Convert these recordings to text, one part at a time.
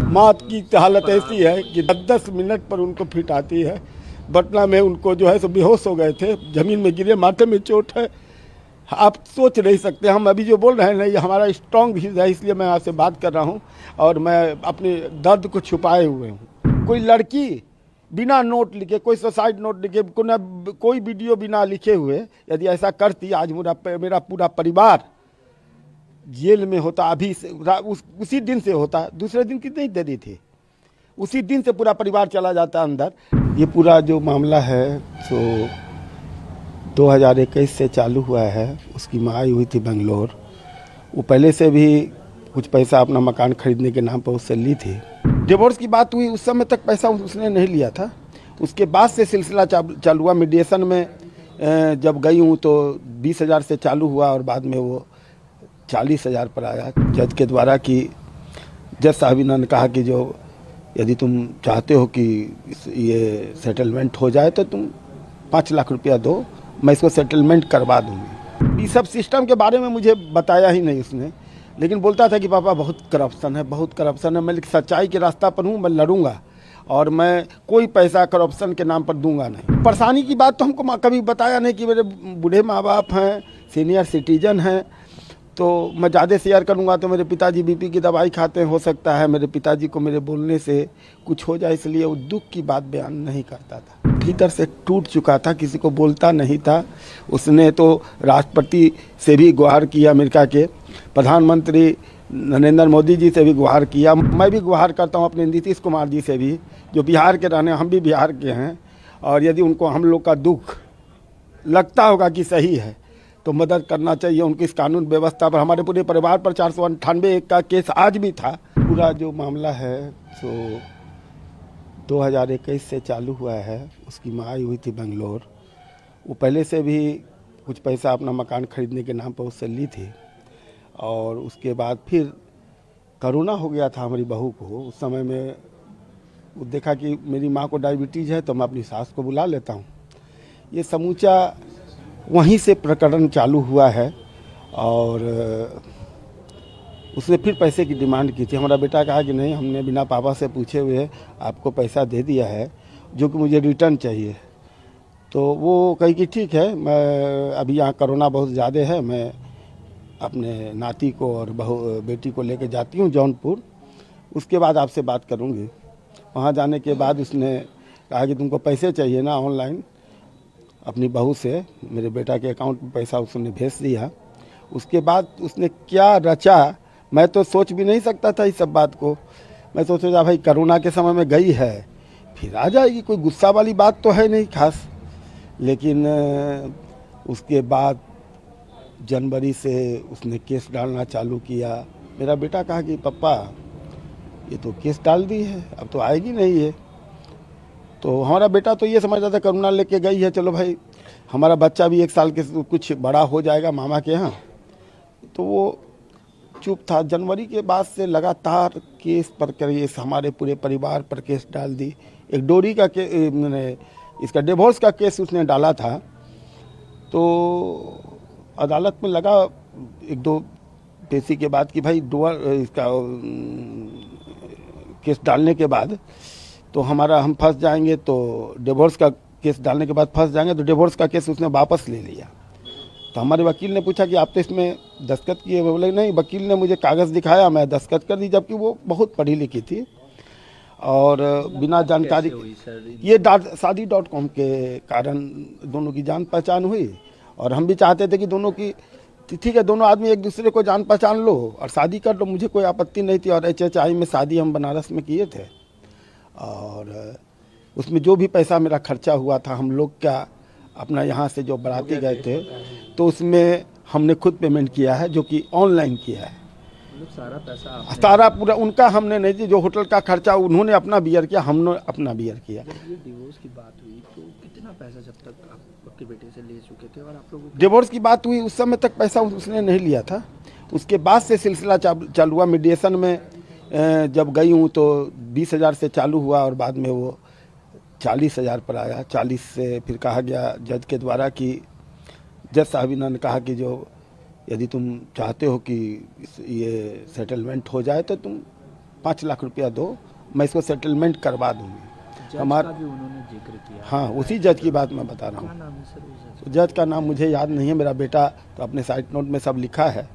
मौत की हालत ऐसी है कि 10-10 मिनट पर उनको फिट आती है। पटना में उनको जो है सो बेहोश हो गए थे, जमीन में गिरे, माथे में चोट है। आप सोच नहीं सकते, हम अभी जो बोल रहे हैं ना, ये हमारा स्ट्रॉन्ग व्यूज है, इसलिए मैं आपसे बात कर रहा हूँ और मैं अपने दर्द को छुपाए हुए हूँ। कोई लड़की बिना नोट लिखे, कोई सुसाइड नोट लिखे, कोई वीडियो बिना लिखे हुए यदि ऐसा करती, आज मेरा पूरा परिवार जेल में होता। अभी उसी दिन से होता, दूसरे दिन की नहीं देरी थी, उसी दिन से पूरा परिवार चला जाता अंदर। ये पूरा जो मामला है तो 2021 से चालू हुआ है। उसकी माँ आई हुई थी बेंगलोर, वो पहले से भी कुछ पैसा अपना मकान खरीदने के नाम पर उससे ली थी। डिवोर्स की बात हुई, उस समय तक पैसा उसने नहीं लिया था। उसके बाद से सिलसिला चालू हुआ। मीडिएशन में जब गई हूँ तो 20,000 से चालू हुआ और बाद में वो 40,000 पर आया जज के द्वारा। कि जज साहब ने कहा कि जो यदि तुम चाहते हो कि ये सेटलमेंट हो जाए तो तुम 5 लाख रुपया दो, मैं इसको सेटलमेंट करवा दूंगी। ये सब सिस्टम के बारे में मुझे बताया ही नहीं उसने, लेकिन बोलता था कि पापा बहुत करप्शन है, बहुत करप्शन है। मैं सच्चाई के रास्ता पर हूँ, मैं लड़ूंगा और मैं कोई पैसा करप्शन के नाम पर दूंगा नहीं। परेशानी की बात तो हमको कभी बताया नहीं कि मेरे बूढ़े माँ बाप हैं, सीनियर सिटीजन हैं, तो मैं ज़्यादा शेयर करूंगा तो मेरे पिताजी बीपी की दवाई खाते हैं, हो सकता है मेरे पिताजी को मेरे बोलने से कुछ हो जाए, इसलिए वो दुख की बात बयान नहीं करता था। भीतर से टूट चुका था, किसी को बोलता नहीं था। उसने तो राष्ट्रपति से भी गुहार किया, अमेरिका के प्रधानमंत्री नरेंद्र मोदी जी से भी गुहार किया। मैं भी गुहार करता हूँ अपने नीतीश कुमार जी से भी, जो बिहार के रहने, हम भी बिहार के हैं। और यदि उनको हम लोग का दुख लगता होगा कि सही है तो मदद करना चाहिए उनकी इस कानून व्यवस्था पर। हमारे पूरे परिवार पर 498 का केस आज भी था। पूरा जो मामला है तो 2021 से चालू हुआ है। उसकी माँ आई हुई थी बेंगलोर, वो पहले से भी कुछ पैसा अपना मकान खरीदने के नाम पर उससे ली थी। और उसके बाद फिर कोरोना हो गया था हमारी बहू को। उस समय में वो देखा कि मेरी माँ को डायबिटीज़ है तो मैं अपनी सास को बुला लेता हूँ। ये समूचा वहीं से प्रकरण चालू हुआ है। और उसने फिर पैसे की डिमांड की थी। हमारा बेटा कहा कि नहीं, हमने बिना पापा से पूछे हुए आपको पैसा दे दिया है जो कि मुझे रिटर्न चाहिए। तो वो कही कि ठीक है, मैं अभी यहाँ कोरोना बहुत ज़्यादा है, मैं अपने नाती को और बेटी को लेकर जाती हूँ जौनपुर, उसके बाद आपसे बात करूँगी। वहाँ जाने के बाद उसने कहा कि तुमको पैसे चाहिए ना, ऑनलाइन अपनी बहू से मेरे बेटा के अकाउंट में पैसा उसने भेज दिया। उसके बाद उसने क्या रचा, मैं तो सोच भी नहीं सकता था इस सब बात को। मैं सोचा भाई कोरोना के समय में गई है, फिर आ जाएगी, कोई गुस्सा वाली बात तो है नहीं खास। लेकिन उसके बाद जनवरी से उसने केस डालना चालू किया। मेरा बेटा कहा कि पापा ये तो केस डाल दी है, अब तो आएगी नहीं है। तो हमारा बेटा तो ये समझता था करुणा लेके गई है, चलो भाई हमारा बच्चा भी 1 साल के कुछ बड़ा हो जाएगा मामा के यहाँ। तो वो चुप था। जनवरी के बाद से लगातार केस पर केस, हमारे पूरे परिवार पर केस डाल दी। एक डोरी का इसका डिवोर्स का केस उसने डाला था। तो अदालत में लगा 1-2 पेशी के बाद कि भाई इसका केस डालने के बाद तो हम फंस जाएंगे, तो डिवोर्स का केस डालने के बाद फंस जाएंगे, तो डिवोर्स का केस उसने वापस ले लिया। तो हमारे वकील ने पूछा कि आप तो इसमें दस्तखत किए? बोले नहीं। वकील ने मुझे कागज़ दिखाया, मैं दस्तखत कर दी, जबकि वो बहुत पढ़ी लिखी थी और बिना जानकारी। ये शादी.com के कारण दोनों की जान पहचान हुई। और हम भी चाहते थे कि दोनों की, ठीक है, दोनों आदमी एक दूसरे को जान पहचान लो और शादी कर लो, मुझे कोई आपत्ति नहीं थी। और HHI में शादी हम बनारस में किए थे और उसमें जो भी पैसा मेरा खर्चा हुआ था, हम लोग क्या अपना यहाँ से जो बाराती गए थे तो उसमें हमने खुद पेमेंट किया है, जो कि ऑनलाइन किया है। सारा पूरा उनका हमने नहीं दी। जो होटल का खर्चा उन्होंने अपना बियर किया, हमने अपना बियर किया। जब ये डिवोर्स की बात हुई तो कितना पैसा जब तक आप आपके बेटे से ले चुके थे और आप लोगों? डिवोर्स की बात हुई, उस समय तक पैसा उसने नहीं लिया था। उसके बाद से सिलसिला चालू हुआ। मीडिएशन में जब गई हूँ तो 20,000 से चालू हुआ और बाद में वो 40,000 पर आया। 40 से फिर कहा गया जज के द्वारा कि जज साहब ने कहा कि जो यदि तुम चाहते हो कि ये सेटलमेंट हो जाए तो तुम 5 लाख रुपया दो, मैं इसको सेटलमेंट करवा दूंगी। जज हमारा का भी उन्होंने जिक्र किया। हाँ, उसी जज की बात मैं बता रहा क्या हूँ। नाम है सर उस जज जज का नाम मुझे याद नहीं है, मेरा बेटा तो अपने साइड नोट में सब लिखा है,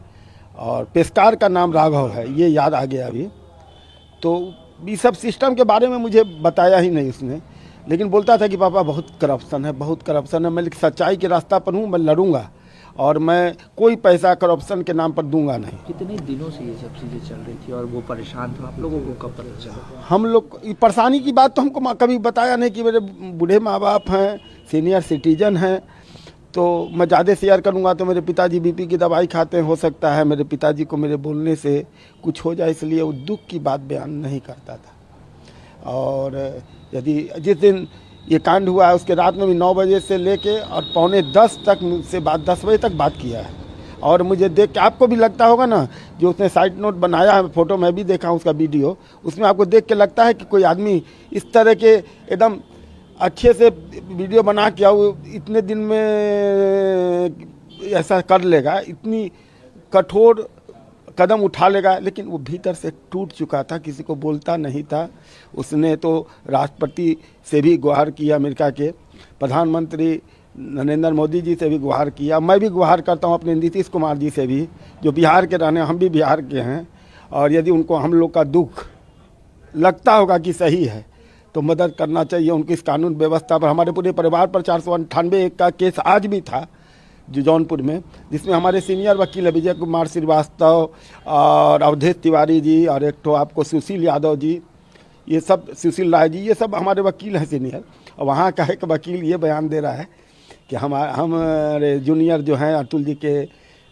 और पेशकार का नाम राघव है, ये याद आ गया अभी। तो ये सब सिस्टम के बारे में मुझे बताया ही नहीं उसने, लेकिन बोलता था कि पापा बहुत करप्शन है, बहुत करप्शन है। मैं सच्चाई के रास्ता पर हूँ, मैं लड़ूंगा और मैं कोई पैसा करप्शन के नाम पर दूंगा नहीं। कितने दिनों से ये सब चीज़ें चल रही थी और वो परेशान था, आप लोगों को कब पता चला? हम लोग परेशानी की बात तो हमको कभी बताया नहीं कि मेरे बूढ़े माँ बाप हैं, सीनियर सिटीजन हैं, तो मैं ज़्यादा शेयर करूँगा तो मेरे पिताजी बीपी की दवाई खाते हैं, हो सकता है मेरे पिताजी को मेरे बोलने से कुछ हो जाए, इसलिए वो दुख की बात बयान नहीं करता था। और यदि जिस दिन ये कांड हुआ है उसके रात में भी 9 बजे से लेके और 9:45 तक मुझसे बात, 10 बजे तक बात किया है। और मुझे देख के आपको भी लगता होगा ना, जो उसने साइड नोट बनाया है, फोटो मैं भी देखा हूँ उसका वीडियो, उसमें आपको देख के लगता है कि कोई आदमी इस तरह के एकदम अच्छे से वीडियो बना के वो इतने दिन में ऐसा कर लेगा, इतनी कठोर कदम उठा लेगा। लेकिन वो भीतर से टूट चुका था, किसी को बोलता नहीं था। उसने तो राष्ट्रपति से भी गुहार किया, अमेरिका के प्रधानमंत्री नरेंद्र मोदी जी से भी गुहार किया। मैं भी गुहार करता हूँ अपने नीतीश कुमार जी से भी, जो बिहार के रहने, हम भी बिहार के हैं। और यदि उनको हम लोग का दुख लगता होगा कि सही है तो मदद करना चाहिए उनकी इस कानून व्यवस्था पर। हमारे पूरे परिवार पर 498 का केस आज भी था जो जौनपुर में, जिसमें हमारे सीनियर वकील विजय कुमार श्रीवास्तव और अवधेश तिवारी जी और एक तो आपको सुशील यादव जी, ये सब, सुशील राय जी, ये सब हमारे वकील हैं सीनियर। और वहाँ का एक वकील ये बयान दे रहा है कि हमारे जूनियर जो हैं अतुल जी के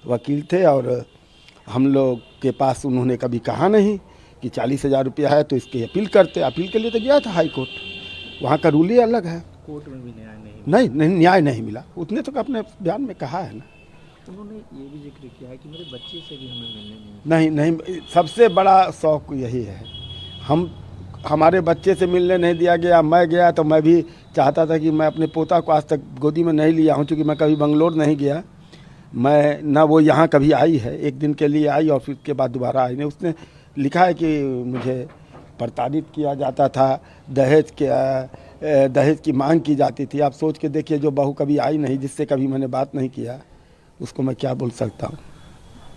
वकील थे और हम लोग के पास उन्होंने कभी कहा नहीं कि 40,000 रुपया है तो इसकी अपील करते। अपील के लिए तो गया था हाई कोर्ट, वहाँ का रूल ही अलग है। कोर्ट में भी न्याय नहीं न्याय नहीं मिला। उसने तो अपने बयान में कहा है ना। उन्होंने ये भी जिक्र किया है कि मेरे बच्चे से भी हमें मिलने नहीं, सबसे बड़ा शौक यही है। हमारे बच्चे से मिलने नहीं दिया गया। मैं गया तो मैं भी चाहता था कि मैं अपने पोता को आज तक गोदी में नहीं लिया हूँ, क्योंकि मैं कभी बंगलोर नहीं गया। मैं ना वो यहाँ कभी आई है, एक दिन के लिए आई और फिर उसके बाद दोबारा आई नहीं। उसने लिखा है कि मुझे प्रताड़ित किया जाता था, दहेज की मांग की जाती थी। आप सोच के देखिए, जो बहू कभी आई नहीं, जिससे कभी मैंने बात नहीं किया, उसको मैं क्या बोल सकता हूँ।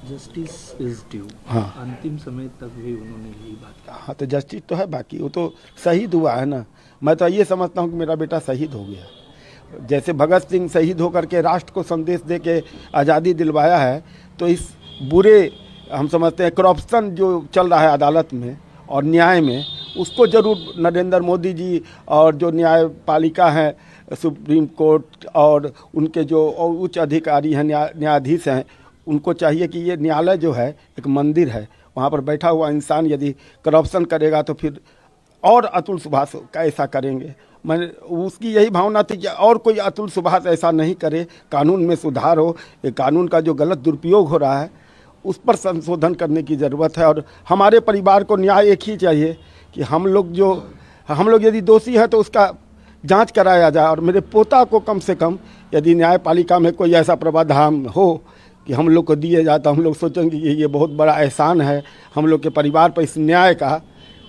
Justice is due. हाँ, अंतिम समय तक भी उन्होंने यही बात कहा। हाँ, तो जस्टिस तो है, बाकी वो तो शहीद हुआ है ना। मैं तो ये समझता हूँ कि मेरा बेटा शहीद हो गया। जैसे भगत सिंह शहीद होकर के राष्ट्र को संदेश दे के आज़ादी दिलवाया है, तो इस बुरे, हम समझते हैं करप्शन जो चल रहा है अदालत में और न्याय में, उसको जरूर नरेंद्र मोदी जी और जो न्यायपालिका है, सुप्रीम कोर्ट और उनके जो उच्च अधिकारी हैं, न्यायाधीश हैं, उनको चाहिए कि ये न्यायालय जो है एक मंदिर है, वहाँ पर बैठा हुआ इंसान यदि करप्शन करेगा तो फिर और अतुल सुभाष ऐसा करेंगे। मैंने उसकी यही भावना थी कि और कोई अतुल सुभाष ऐसा नहीं करे, कानून में सुधार हो। ये कानून का जो गलत दुरुपयोग हो रहा है उस पर संशोधन करने की ज़रूरत है। और हमारे परिवार को न्याय एक ही चाहिए कि हम लोग यदि दोषी हैं तो उसका जांच कराया जाए। और मेरे पोता को कम से कम यदि न्यायपालिका में कोई ऐसा प्रावधान हो कि हम लोग को दिए जाए, तो हम लोग सोचेंगे कि ये बहुत बड़ा एहसान है हम लोग के परिवार पर इस न्याय का।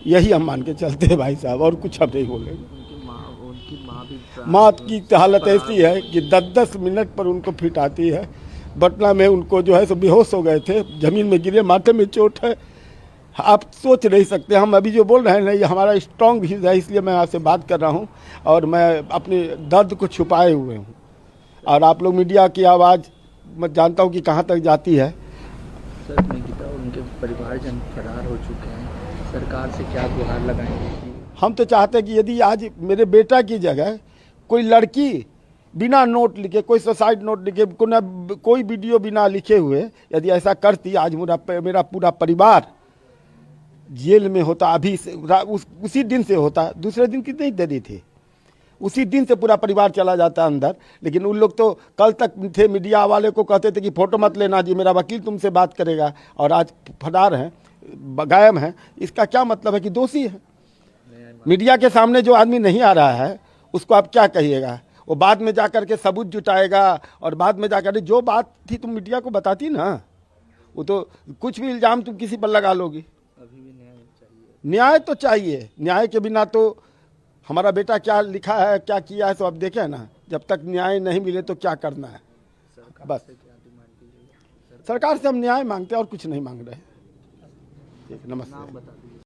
यही हम मान के चलते हैं भाई साहब, और कुछ हम नहीं बोलेंगे। उनकी माँ की हालत ऐसी है कि 10-10 मिनट पर उनको फिट आती है। पटना में उनको जो है सो बेहोश हो गए थे, ज़मीन में गिरे, माथे में चोट है। आप सोच नहीं सकते। हम अभी जो बोल रहे हैं ना, ये हमारा स्ट्रॉन्ग व्यूज़ है, इसलिए मैं आपसे बात कर रहा हूँ और मैं अपने दर्द को छुपाए हुए हूँ। और आप लोग मीडिया की आवाज़ मैं जानता हूँ कि कहाँ तक जाती है। सर, निकिता और उनके परिवारजन फरार हो चुके हैं, सरकार से क्या गुहार लगाएंगे? हम तो चाहते हैं कि यदि आज मेरे बेटा की जगह कोई लड़की बिना नोट लिखे, कोई सुसाइड नोट लिखे, कोई वीडियो बिना लिखे हुए यदि ऐसा करती, आज मेरा पूरा परिवार जेल में होता। अभी उसी दिन से होता, दूसरे दिन की नहीं देरी थी, उसी दिन से पूरा परिवार चला जाता अंदर। लेकिन उन लोग तो कल तक थे, मीडिया वाले को कहते थे कि फ़ोटो मत लेना जी, मेरा वकील तुमसे बात करेगा, और आज फरार हैं, गायब हैं। इसका क्या मतलब है कि दोषी है। मीडिया के सामने जो आदमी नहीं आ रहा है उसको आप क्या कहिएगा? वो बाद में जाकर के सबूत जुटाएगा और बाद में जाकर जो बात थी तुम मीडिया को बताती ना, वो तो कुछ भी इल्ज़ाम तुम किसी पर लगा लोगी। अभी भी न्याय चाहिए। न्याय तो चाहिए, न्याय के बिना तो हमारा बेटा क्या लिखा है क्या किया है तो अब देखें ना, जब तक न्याय नहीं मिले तो क्या करना है। बस सरकार से हम न्याय मांगते हैं और कुछ नहीं मांग रहे। ठीक, नमस्ते। बता दीजिए।